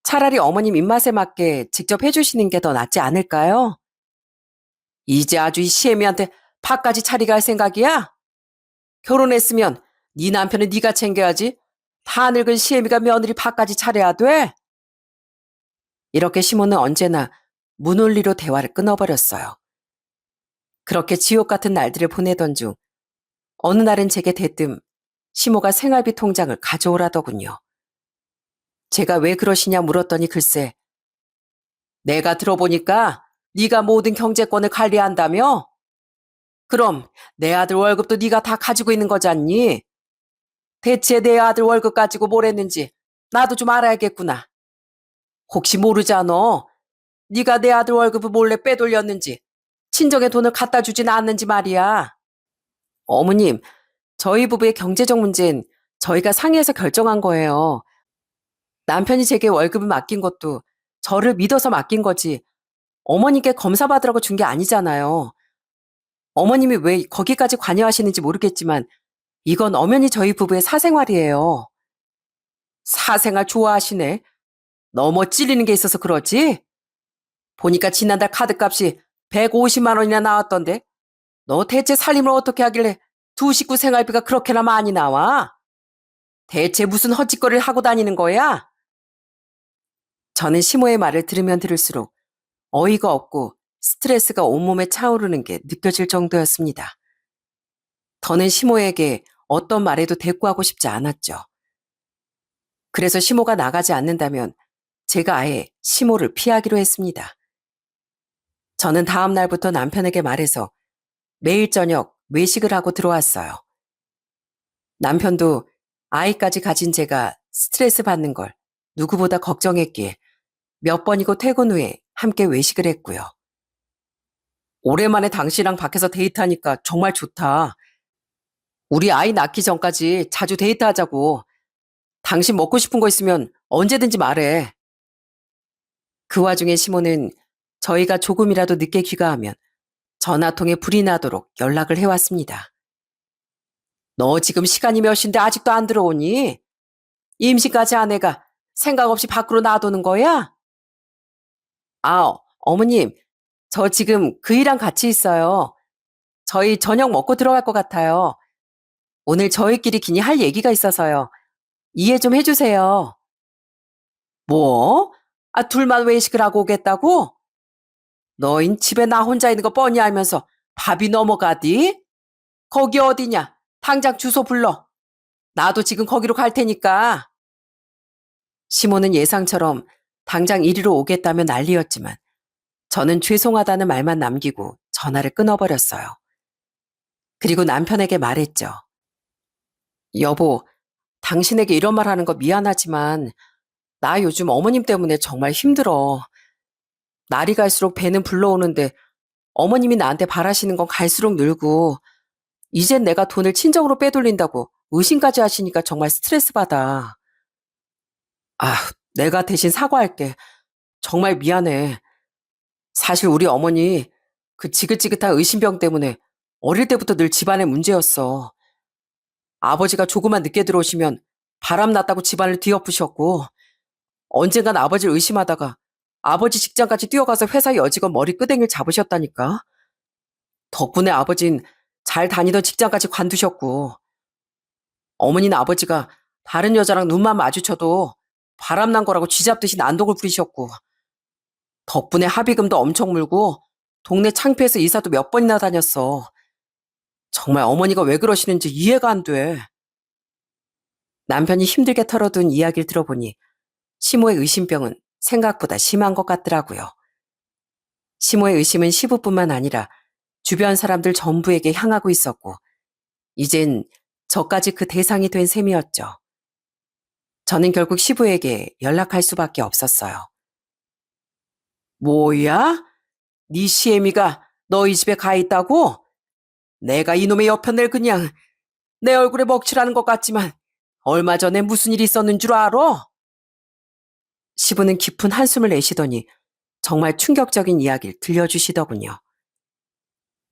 차라리 어머님 입맛에 맞게 직접 해주시는 게 더 낫지 않을까요? 이제 아주 이 시애미한테 밥까지 차리게 할 생각이야? 결혼했으면 네 남편은 네가 챙겨야지. 다 늙은 시애미가 며느리 밥까지 차려야 돼? 이렇게 시모는 언제나 무논리로 대화를 끊어버렸어요. 그렇게 지옥 같은 날들을 보내던 중 어느 날은 제게 대뜸 시모가 생활비 통장을 가져오라더군요. 제가 왜 그러시냐 물었더니 글쎄, 내가 들어보니까 네가 모든 경제권을 관리한다며? 그럼 내 아들 월급도 네가 다 가지고 있는 거잖니? 대체 내 아들 월급 가지고 뭘 했는지 나도 좀 알아야겠구나. 혹시 모르잖아. 네가 내 아들 월급을 몰래 빼돌렸는지 친정에 돈을 갖다 주진 않는지 말이야. 어머님, 저희 부부의 경제적 문제는 저희가 상의해서 결정한 거예요. 남편이 제게 월급을 맡긴 것도 저를 믿어서 맡긴 거지 어머님께 검사 받으라고 준 게 아니잖아요. 어머님이 왜 거기까지 관여하시는지 모르겠지만 이건 엄연히 저희 부부의 사생활이에요. 사생활 좋아하시네. 너무 찔리는 게 있어서 그러지? 보니까 지난달 카드값이 150만 원이나 나왔던데 너 대체 살림을 어떻게 하길래 두 식구 생활비가 그렇게나 많이 나와? 대체 무슨 헛짓거리를 하고 다니는 거야? 저는 시모의 말을 들으면 들을수록 어이가 없고 스트레스가 온몸에 차오르는 게 느껴질 정도였습니다. 더는 시모에게 어떤 말에도 대꾸하고 싶지 않았죠. 그래서 시모가 나가지 않는다면 제가 아예 시모를 피하기로 했습니다. 저는 다음 날부터 남편에게 말해서 매일 저녁 외식을 하고 들어왔어요. 남편도 아이까지 가진 제가 스트레스 받는 걸 누구보다 걱정했기에 몇 번이고 퇴근 후에 함께 외식을 했고요. 오랜만에 당신이랑 밖에서 데이트하니까 정말 좋다. 우리 아이 낳기 전까지 자주 데이트하자고. 당신 먹고 싶은 거 있으면 언제든지 말해. 그 와중에 시모는 저희가 조금이라도 늦게 귀가하면 전화통에 불이 나도록 연락을 해왔습니다. 너 지금 시간이 몇 시인데 아직도 안 들어오니? 임신까지 아내가 생각 없이 밖으로 놔두는 거야? 아, 어머님, 저 지금 그이랑 같이 있어요. 저희 저녁 먹고 들어갈 것 같아요. 오늘 저희끼리 기니 할 얘기가 있어서요. 이해 좀 해주세요. 뭐? 아, 둘만 외식을 하고 오겠다고? 너흰 집에 나 혼자 있는 거 뻔히 알면서 밥이 넘어가디? 거기 어디냐? 당장 주소 불러. 나도 지금 거기로 갈 테니까. 시모는 예상처럼 당장 이리로 오겠다며 난리였지만 저는 죄송하다는 말만 남기고 전화를 끊어버렸어요. 그리고 남편에게 말했죠. 여보, 당신에게 이런 말 하는 거 미안하지만 나 요즘 어머님 때문에 정말 힘들어. 날이 갈수록 배는 불러오는데 어머님이 나한테 바라시는 건 갈수록 늘고 이젠 내가 돈을 친정으로 빼돌린다고 의심까지 하시니까 정말 스트레스 받아. 아, 내가 대신 사과할게. 정말 미안해. 사실 우리 어머니 그 지긋지긋한 의심병 때문에 어릴 때부터 늘 집안의 문제였어. 아버지가 조금만 늦게 들어오시면 바람 났다고 집안을 뒤엎으셨고 언젠간 아버지를 의심하다가 아버지 직장까지 뛰어가서 회사 여직원 머리 끄댕이를 잡으셨다니까. 덕분에 아버진 잘 다니던 직장까지 관두셨고 어머니는 아버지가 다른 여자랑 눈만 마주쳐도 바람난 거라고 쥐잡듯이 난동을 부리셨고 덕분에 합의금도 엄청 물고 동네 창피해서 이사도 몇 번이나 다녔어. 정말 어머니가 왜 그러시는지 이해가 안 돼. 남편이 힘들게 털어둔 이야기를 들어보니 시모의 의심병은 생각보다 심한 것 같더라고요. 시모의 의심은 시부뿐만 아니라 주변 사람들 전부에게 향하고 있었고 이젠 저까지 그 대상이 된 셈이었죠. 저는 결국 시부에게 연락할 수밖에 없었어요. 뭐야? 네 시애미가 너희 집에 가 있다고? 내가 이놈의 여편을 그냥 내 얼굴에 먹칠하는 것 같지만 얼마 전에 무슨 일이 있었는 줄 알아? 시부는 깊은 한숨을 내쉬더니 정말 충격적인 이야기를 들려주시더군요.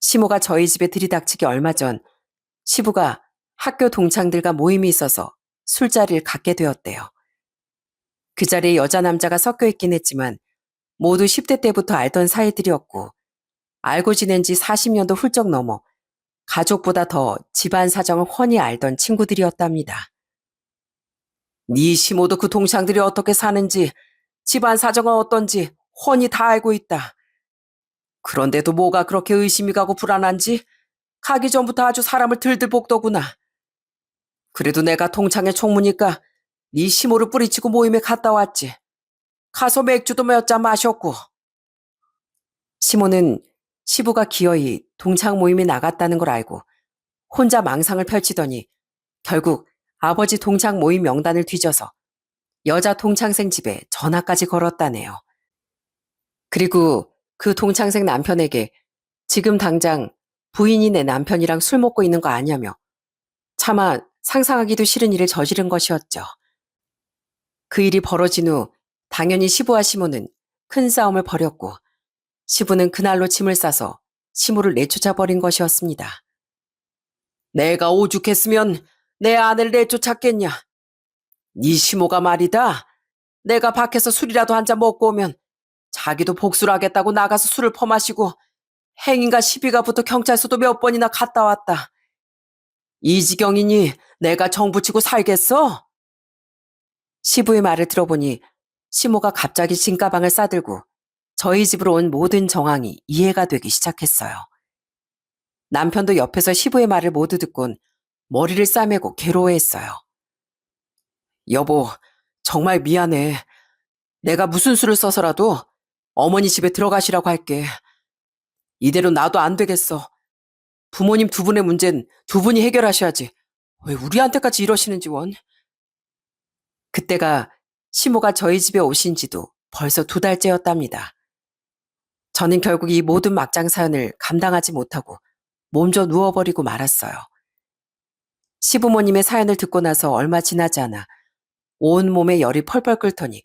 시모가 저희 집에 들이닥치기 얼마 전 시부가 학교 동창들과 모임이 있어서 술자리를 갖게 되었대요. 그 자리에 여자 남자가 섞여 있긴 했지만 모두 10대 때부터 알던 사이들이었고 알고 지낸 지 40년도 훌쩍 넘어 가족보다 더 집안 사정을 훤히 알던 친구들이었답니다. 네 시모도 그 동창들이 어떻게 사는지 집안 사정은 어떤지 훤히 다 알고 있다. 그런데도 뭐가 그렇게 의심이 가고 불안한지 가기 전부터 아주 사람을 들들 볶더구나. 그래도 내가 동창회 총무니까 네 시모를 뿌리치고 모임에 갔다 왔지. 가서 맥주도 몇 잔 마셨고. 시모는 시부가 기어이 동창 모임에 나갔다는 걸 알고 혼자 망상을 펼치더니 결국 아버지 동창 모임 명단을 뒤져서 여자 동창생 집에 전화까지 걸었다네요. 그리고 그 동창생 남편에게 지금 당장 부인이 내 남편이랑 술 먹고 있는 거 아냐며 차마 상상하기도 싫은 일을 저지른 것이었죠. 그 일이 벌어진 후 당연히 시부와 시모는 큰 싸움을 벌였고 시부는 그날로 짐을 싸서 시모를 내쫓아버린 것이었습니다. 내가 오죽했으면 내 아내를 내쫓았겠냐. 네 시모가 말이다. 내가 밖에서 술이라도 한 잔 먹고 오면 자기도 복수를 하겠다고 나가서 술을 퍼마시고 행인과 시비가 붙어 경찰서도 몇 번이나 갔다 왔다. 이 지경이니 내가 정부치고 살겠어? 시부의 말을 들어보니 시모가 갑자기 진가방을 싸들고 저희 집으로 온 모든 정황이 이해가 되기 시작했어요. 남편도 옆에서 시부의 말을 모두 듣곤 머리를 싸매고 괴로워했어요. 여보, 정말 미안해. 내가 무슨 수를 써서라도 어머니 집에 들어가시라고 할게. 이대로 놔도 안 되겠어. 부모님 두 분의 문제는 두 분이 해결하셔야지. 왜 우리한테까지 이러시는지 원. 그때가 시모가 저희 집에 오신 지도 벌써 2달째였답니다. 저는 결국 이 모든 막장 사연을 감당하지 못하고 몸져 누워버리고 말았어요. 시부모님의 사연을 듣고 나서 얼마 지나지 않아 온몸에 열이 펄펄 끓더니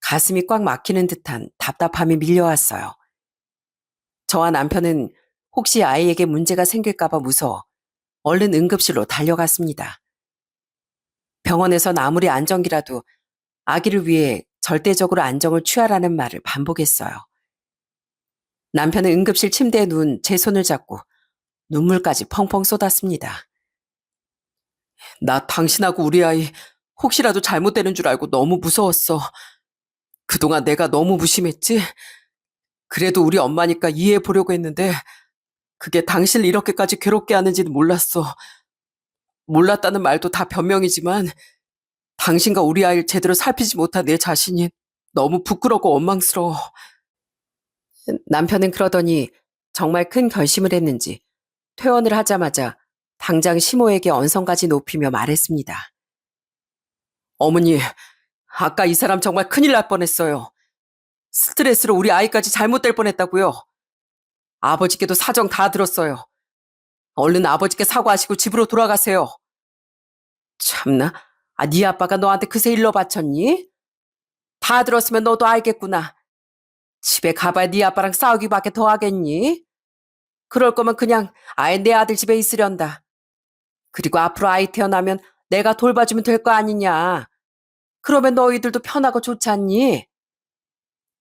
가슴이 꽉 막히는 듯한 답답함이 밀려왔어요. 저와 남편은 혹시 아이에게 문제가 생길까봐 무서워 얼른 응급실로 달려갔습니다. 병원에선 아무리 안정기라도 아기를 위해 절대적으로 안정을 취하라는 말을 반복했어요. 남편은 응급실 침대에 누운 제 손을 잡고 눈물까지 펑펑 쏟았습니다. 나 당신하고 우리 아이 혹시라도 잘못되는 줄 알고 너무 무서웠어. 그동안 내가 너무 무심했지? 그래도 우리 엄마니까 이해해 보려고 했는데 그게 당신을 이렇게까지 괴롭게 하는지는 몰랐어. 몰랐다는 말도 다 변명이지만 당신과 우리 아이를 제대로 살피지 못한 내 자신이 너무 부끄럽고 원망스러워. 남편은 그러더니 정말 큰 결심을 했는지 퇴원을 하자마자 당장 시모에게 언성까지 높이며 말했습니다. 어머니, 아까 이 사람 정말 큰일 날 뻔했어요. 스트레스로 우리 아이까지 잘못될 뻔했다고요. 아버지께도 사정 다 들었어요. 얼른 아버지께 사과하시고 집으로 돌아가세요. 참나, 네 아빠가 너한테 그새 일러 바쳤니? 다 들었으면 너도 알겠구나. 집에 가봐야 네 아빠랑 싸우기밖에 더 하겠니? 그럴 거면 그냥 아예 내 아들 집에 있으련다. 그리고 앞으로 아이 태어나면 내가 돌봐주면 될 거 아니냐. 그러면 너희들도 편하고 좋지 않니?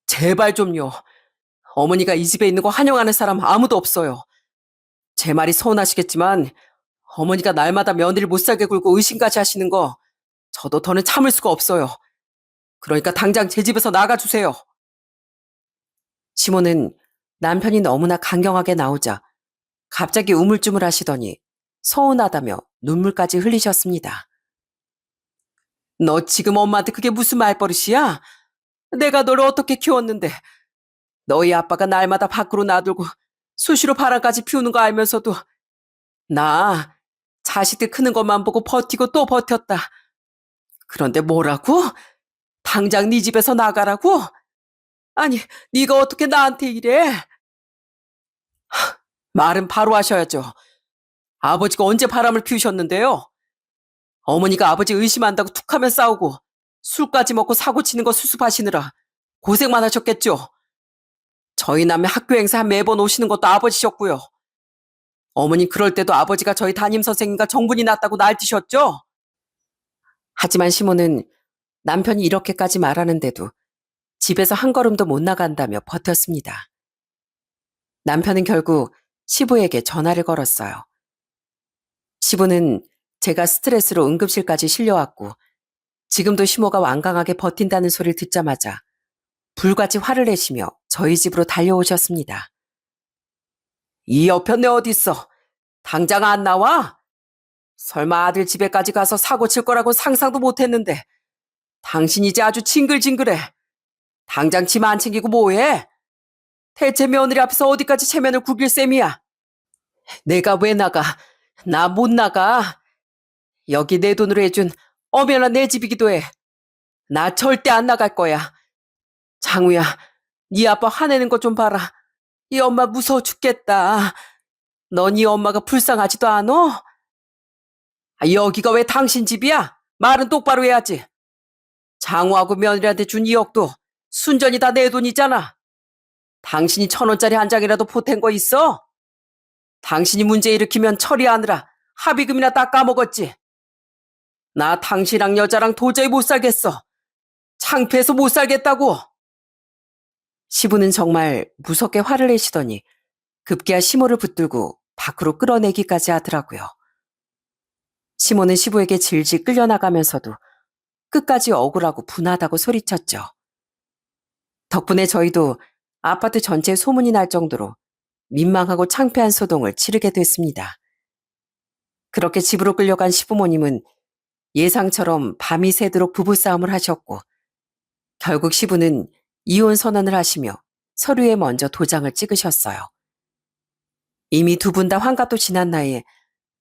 제발 좀요. 어머니가 이 집에 있는 거 환영하는 사람 아무도 없어요. 제 말이 서운하시겠지만 어머니가 날마다 며느리를 못 살게 굴고 의심까지 하시는 거 저도 더는 참을 수가 없어요. 그러니까 당장 제 집에서 나가주세요. 시모는 남편이 너무나 강경하게 나오자 갑자기 우물쭈물 하시더니 서운하다며 눈물까지 흘리셨습니다. 너 지금 엄마한테 그게 무슨 말버릇이야? 내가 너를 어떻게 키웠는데 너희 아빠가 날마다 밖으로 놔두고 수시로 바람까지 피우는 거 알면서도 나 자식들 크는 것만 보고 버티고 또 버텼다. 그런데 뭐라고? 당장 네 집에서 나가라고? 아니, 네가 어떻게 나한테 이래? 말은 바로 하셔야죠. 아버지가 언제 바람을 피우셨는데요? 어머니가 아버지 의심한다고 툭하면 싸우고 술까지 먹고 사고 치는 거 수습하시느라 고생만 하셨겠죠. 저희 남매 학교 행사 매번 오시는 것도 아버지셨고요. 어머니 그럴 때도 아버지가 저희 담임선생님과 정분이 났다고 날뛰셨죠? 하지만 시모는 남편이 이렇게까지 말하는데도 집에서 한 걸음도 못 나간다며 버텼습니다. 남편은 결국 시부에게 전화를 걸었어요. 시부는 제가 스트레스로 응급실까지 실려왔고 지금도 시모가 완강하게 버틴다는 소리를 듣자마자 불같이 화를 내시며 저희 집으로 달려오셨습니다. 이 여편네 어딨어? 당장 안 나와? 설마 아들 집에까지 가서 사고 칠 거라고 상상도 못했는데 당신 이제 아주 징글징글해. 당장 짐 안 챙기고 뭐해? 대체 며느리 앞에서 어디까지 체면을 구길 셈이야? 내가 왜 나가? 나 못 나가. 여기 내 돈으로 해준 엄연한 내 집이기도 해. 나 절대 안 나갈 거야. 장우야, 네 아빠 화내는 거 좀 봐라. 이 엄마 무서워 죽겠다. 넌 이 엄마가 불쌍하지도 않어? 여기가 왜 당신 집이야? 말은 똑바로 해야지. 장우하고 며느리한테 준 2억도 순전히 다 내 돈이잖아. 당신이 1,000원짜리 한 장이라도 보탠 거 있어? 당신이 문제 일으키면 처리하느라 합의금이나 다 까먹었지. 나 당신이랑 여자랑 도저히 못 살겠어. 창피해서 못 살겠다고. 시부는 정말 무섭게 화를 내시더니 급기야 시모를 붙들고 밖으로 끌어내기까지 하더라고요. 시모는 시부에게 질질 끌려나가면서도 끝까지 억울하고 분하다고 소리쳤죠. 덕분에 저희도 아파트 전체에 소문이 날 정도로 민망하고 창피한 소동을 치르게 됐습니다. 그렇게 집으로 끌려간 시부모님은 예상처럼 밤이 새도록 부부싸움을 하셨고 결국 시부는 이혼 선언을 하시며 서류에 먼저 도장을 찍으셨어요. 이미 두 분 다 환갑도 지난 나이에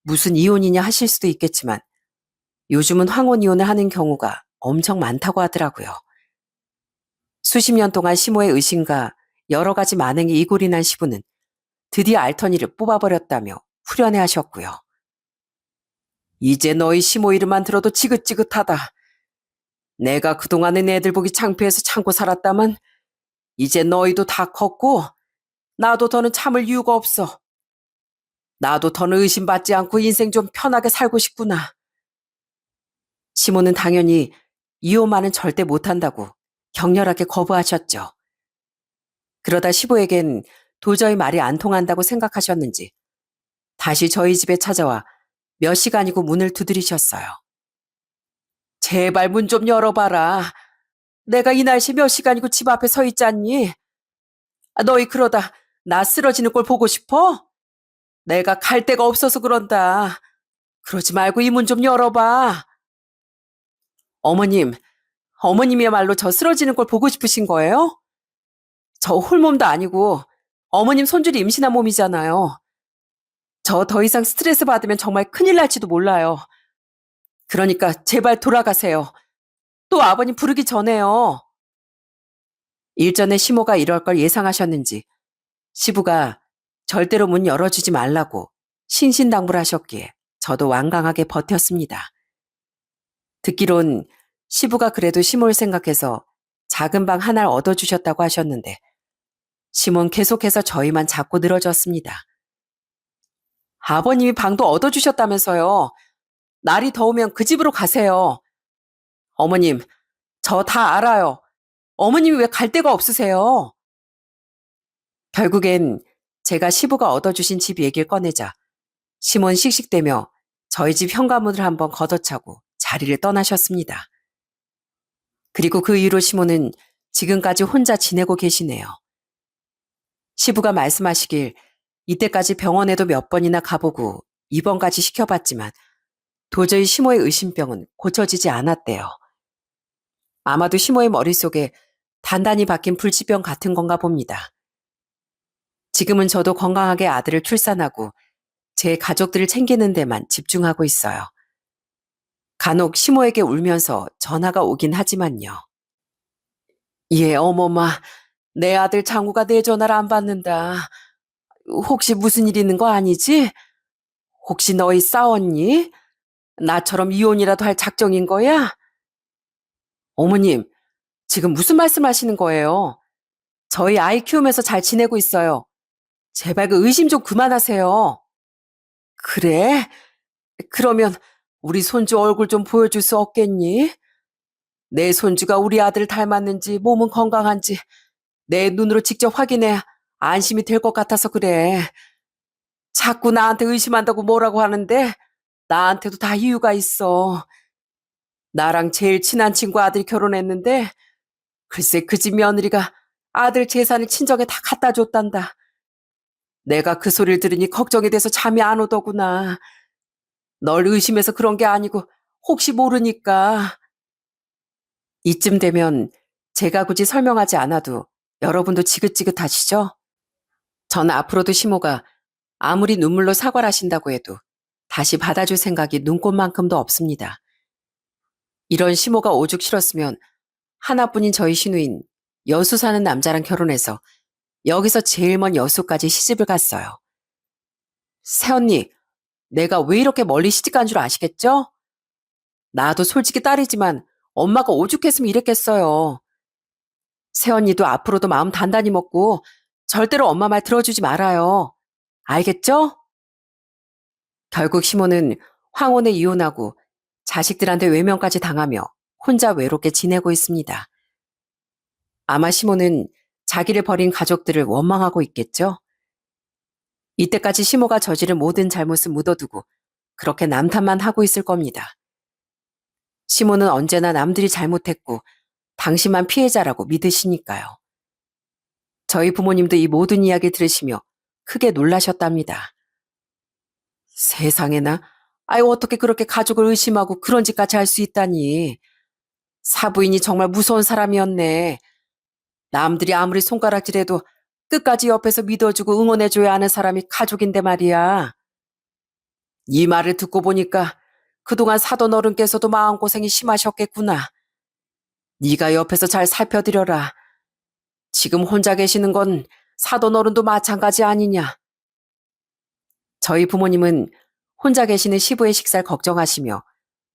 무슨 이혼이냐 하실 수도 있겠지만 요즘은 황혼 이혼을 하는 경우가 엄청 많다고 하더라고요. 수십 년 동안 시모의 의심과 여러 가지 만행에 이골이 난 시부는 드디어 알터니를 뽑아버렸다며 후련해하셨고요. 이제 너희 시모 이름만 들어도 지긋지긋하다. 내가 그동안은 애들 보기 창피해서 참고 살았다만 이제 너희도 다 컸고 나도 더는 참을 이유가 없어. 나도 더는 의심받지 않고 인생 좀 편하게 살고 싶구나. 시모는 당연히 이혼만은 절대 못한다고 격렬하게 거부하셨죠. 그러다 시부에겐 도저히 말이 안 통한다고 생각하셨는지 다시 저희 집에 찾아와 몇 시간이고 문을 두드리셨어요. 제발 문 좀 열어봐라. 내가 이 날씨 몇 시간이고 집 앞에 서 있지 않니? 너희 그러다 나 쓰러지는 꼴 보고 싶어? 내가 갈 데가 없어서 그런다. 그러지 말고 이 문 좀 열어봐. 어머님, 어머님이야말로 저 쓰러지는 걸 보고 싶으신 거예요? 저 홀몸도 아니고 어머님 손주리 임신한 몸이잖아요. 저 더 이상 스트레스 받으면 정말 큰일 날지도 몰라요. 그러니까 제발 돌아가세요. 또 아버님 부르기 전에요. 일전에 시모가 이럴 걸 예상하셨는지 시부가 절대로 문 열어주지 말라고 신신당부를 하셨기에 저도 완강하게 버텼습니다. 듣기론 시부가 그래도 시모를 생각해서 작은 방 하나를 얻어주셨다고 하셨는데 시모는 계속해서 저희만 자꾸 늘어졌습니다. 아버님이 방도 얻어주셨다면서요. 날이 더우면 그 집으로 가세요. 어머님, 저 다 알아요. 어머님이 왜 갈 데가 없으세요? 결국엔 제가 시부가 얻어주신 집 얘기를 꺼내자 시몬 씩씩대며 저희 집 현관문을 한번 걷어차고 자리를 떠나셨습니다. 그리고 그 이후로 시몬은 지금까지 혼자 지내고 계시네요. 시부가 말씀하시길 이때까지 병원에도 몇 번이나 가보고 입원까지 시켜봤지만 도저히 시모의 의심병은 고쳐지지 않았대요. 아마도 시모의 머릿속에 단단히 박힌 불치병 같은 건가 봅니다. 지금은 저도 건강하게 아들을 출산하고 제 가족들을 챙기는 데만 집중하고 있어요. 간혹 시모에게 울면서 전화가 오긴 하지만요. 예, 어머마, 내 아들 장우가 내 전화를 안 받는다. 혹시 무슨 일 있는 거 아니지? 혹시 너희 싸웠니? 나처럼 이혼이라도 할 작정인 거야? 어머님, 지금 무슨 말씀하시는 거예요? 저희 아이 키우면서 잘 지내고 있어요. 제발 그 의심 좀 그만하세요. 그래? 그러면 우리 손주 얼굴 좀 보여줄 수 없겠니? 내 손주가 우리 아들을 닮았는지 몸은 건강한지 내 눈으로 직접 확인해야 안심이 될 것 같아서 그래. 자꾸 나한테 의심한다고 뭐라고 하는데 나한테도 다 이유가 있어. 나랑 제일 친한 친구 아들이 결혼했는데 글쎄 그 집 며느리가 아들 재산을 친정에 다 갖다 줬단다. 내가 그 소리를 들으니 걱정이 돼서 잠이 안 오더구나. 널 의심해서 그런 게 아니고 혹시 모르니까. 이쯤 되면 제가 굳이 설명하지 않아도 여러분도 지긋지긋하시죠? 전 앞으로도 시모가 아무리 눈물로 사과를 하신다고 해도 다시 받아줄 생각이 눈꽃만큼도 없습니다. 이런 시모가 오죽 싫었으면 하나뿐인 저희 신우인 여수 사는 남자랑 결혼해서 여기서 제일 먼 여수까지 시집을 갔어요. 새언니, 내가 왜 이렇게 멀리 시집 간 줄 아시겠죠? 나도 솔직히 딸이지만 엄마가 오죽했으면 이랬겠어요. 새언니도 앞으로도 마음 단단히 먹고 절대로 엄마 말 들어주지 말아요. 알겠죠? 결국 시모는 황혼에 이혼하고 자식들한테 외면까지 당하며 혼자 외롭게 지내고 있습니다. 아마 시모는 자기를 버린 가족들을 원망하고 있겠죠? 이때까지 시모가 저지른 모든 잘못을 묻어두고 그렇게 남탓만 하고 있을 겁니다. 시모는 언제나 남들이 잘못했고 당신만 피해자라고 믿으시니까요. 저희 부모님도 이 모든 이야기 들으시며 크게 놀라셨답니다. 세상에나, 아유 어떻게 그렇게 가족을 의심하고 그런 짓까지 할 수 있다니. 사부인이 정말 무서운 사람이었네. 남들이 아무리 손가락질해도 끝까지 옆에서 믿어주고 응원해줘야 하는 사람이 가족인데 말이야. 이 말을 듣고 보니까 그동안 사돈 어른께서도 마음고생이 심하셨겠구나. 네가 옆에서 잘 살펴드려라. 지금 혼자 계시는 건 사돈 어른도 마찬가지 아니냐. 저희 부모님은 혼자 계시는 시부의 식사를 걱정하시며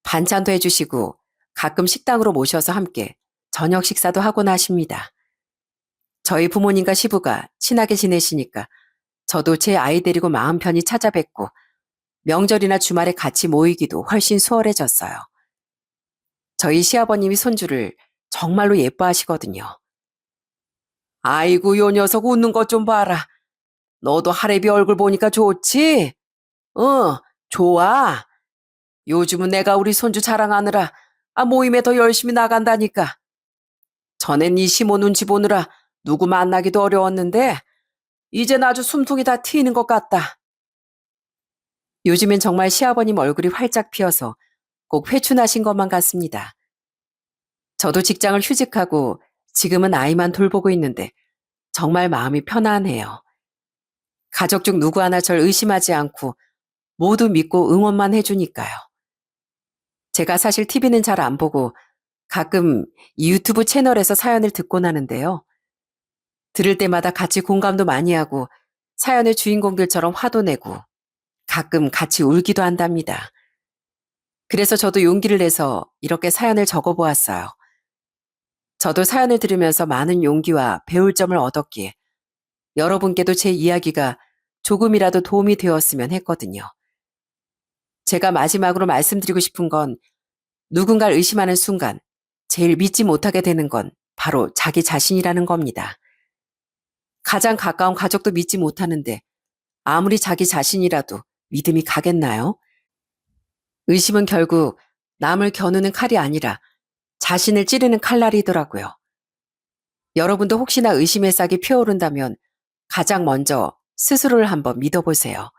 반찬도 해주시고 가끔 식당으로 모셔서 함께 저녁 식사도 하곤 하십니다. 저희 부모님과 시부가 친하게 지내시니까 저도 제 아이 데리고 마음 편히 찾아뵙고 명절이나 주말에 같이 모이기도 훨씬 수월해졌어요. 저희 시아버님이 손주를 정말로 예뻐하시거든요. 아이고 요 녀석 웃는 것 좀 봐라. 너도 할애비 얼굴 보니까 좋지? 좋아. 요즘은 내가 우리 손주 자랑하느라 모임에 더 열심히 나간다니까. 전엔 이 시모 눈치 보느라 누구 만나기도 어려웠는데 이젠 아주 숨통이 다 트이는 것 같다. 요즘엔 정말 시아버님 얼굴이 활짝 피어서 꼭 회춘하신 것만 같습니다. 저도 직장을 휴직하고 지금은 아이만 돌보고 있는데 정말 마음이 편안해요. 가족 중 누구 하나 절 의심하지 않고 모두 믿고 응원만 해주니까요. 제가 사실 TV는 잘 안 보고 가끔 이 유튜브 채널에서 사연을 듣곤 하는데요. 들을 때마다 같이 공감도 많이 하고 사연의 주인공들처럼 화도 내고 가끔 같이 울기도 한답니다. 그래서 저도 용기를 내서 이렇게 사연을 적어보았어요. 저도 사연을 들으면서 많은 용기와 배울 점을 얻었기에 여러분께도 제 이야기가 조금이라도 도움이 되었으면 했거든요. 제가 마지막으로 말씀드리고 싶은 건 누군가를 의심하는 순간 제일 믿지 못하게 되는 건 바로 자기 자신이라는 겁니다. 가장 가까운 가족도 믿지 못하는데 아무리 자기 자신이라도 믿음이 가겠나요? 의심은 결국 남을 겨누는 칼이 아니라 자신을 찌르는 칼날이더라고요. 여러분도 혹시나 의심의 싹이 피어오른다면 가장 먼저 스스로를 한번 믿어보세요.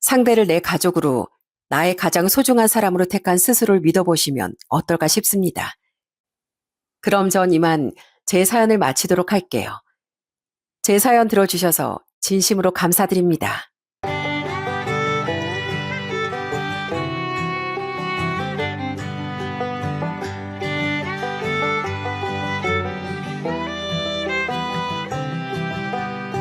상대를 내 가족으로 나의 가장 소중한 사람으로 택한 스스로를 믿어보시면 어떨까 싶습니다. 그럼 전 이만 제 사연을 마치도록 할게요. 제 사연 들어주셔서 진심으로 감사드립니다.